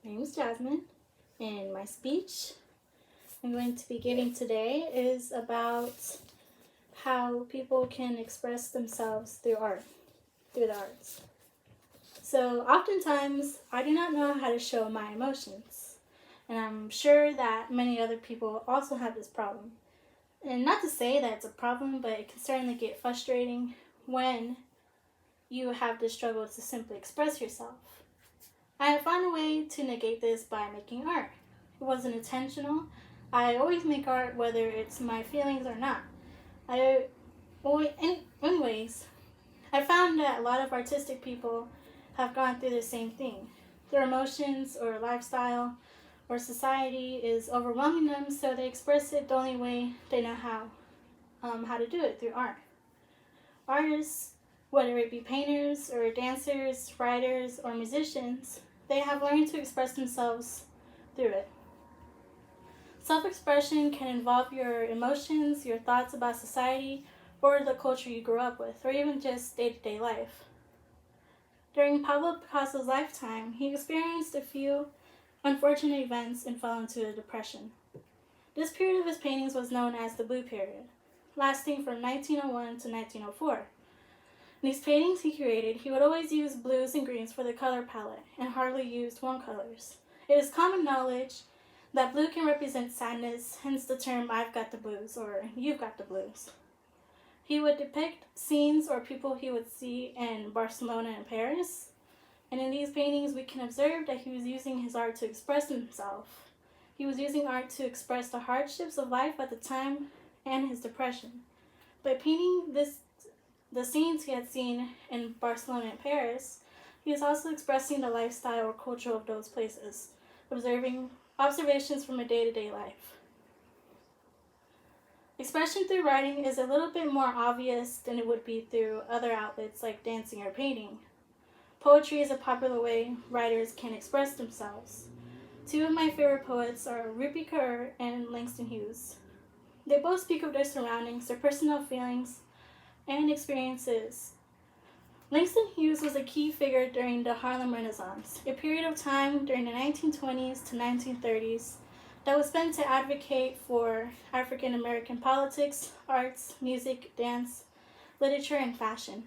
My name is Jasmine, and my speech I'm going to be giving today is about how people can express themselves through the arts. So oftentimes, I do not know how to show my emotions, and I'm sure that many other people also have this problem. And not to say that it's a problem, but it can certainly get frustrating when you have the struggle to simply express yourself. I have found a way to negate this by making art. It wasn't intentional. I always make art whether it's my feelings or not. Anyways, I found that a lot of artistic people have gone through the same thing. Their emotions or lifestyle or society is overwhelming them, so they express it the only way they know how to do it, through art. Artists, whether it be painters or dancers, writers, or musicians, they have learned to express themselves through it. Self-expression can involve your emotions, your thoughts about society, or the culture you grew up with, or even just day-to-day life. During Pablo Picasso's lifetime, he experienced a few unfortunate events and fell into a depression. This period of his paintings was known as the Blue Period, lasting from 1901 to 1904. In these paintings he created, he would always use blues and greens for the color palette and hardly used warm colors. It is common knowledge that blue can represent sadness, hence the term "I've got the blues" or "you've got the blues." He would depict scenes or people he would see in Barcelona and Paris, and in these paintings we can observe that he was using his art to express himself. He was using art to express the hardships of life at the time and his depression. By painting the scenes he had seen in Barcelona and Paris, he was also expressing the lifestyle or culture of those places, observations from a day-to-day life. Expression through writing is a little bit more obvious than it would be through other outlets like dancing or painting. Poetry is a popular way writers can express themselves. Two of my favorite poets are Rupi Kaur and Langston Hughes. They both speak of their surroundings, their personal feelings, and experiences. Langston Hughes was a key figure during the Harlem Renaissance, a period of time during the 1920s to 1930s that was spent to advocate for African American politics, arts, music, dance, literature, and fashion.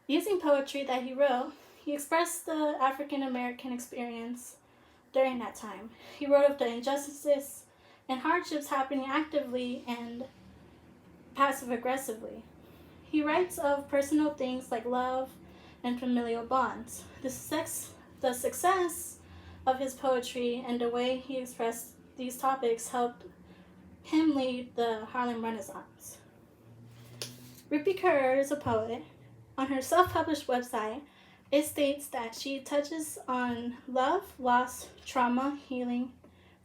Using poetry that he wrote, he expressed the African American experience during that time. He wrote of the injustices and hardships happening actively and passive-aggressively. He writes of personal things like love and familial bonds. The success of his poetry and the way he expressed these topics helped him lead the Harlem Renaissance. Rupi Kaur is a poet. On her self-published website, it states that she touches on love, loss, trauma, healing,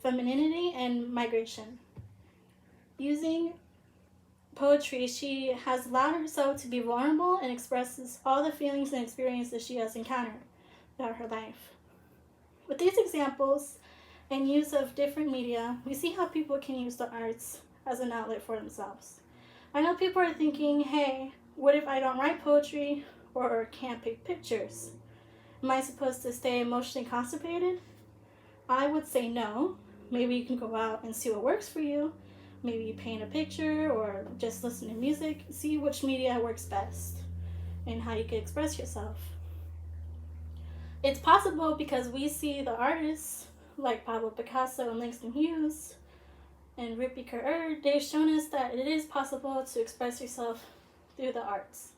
femininity, and migration. Using poetry, she has allowed herself to be vulnerable and expresses all the feelings and experiences she has encountered throughout her life. With these examples and use of different media, we see how people can use the arts as an outlet for themselves. I know people are thinking, hey, what if I don't write poetry or can't pick pictures? Am I supposed to stay emotionally constipated? I would say no. Maybe you can go out and see what works for you. Maybe you paint a picture or just listen to music. See which media works best and how you can express yourself. It's possible because we see the artists like Pablo Picasso and Langston Hughes and Rupi Kaur. They've shown us that it is possible to express yourself through the arts.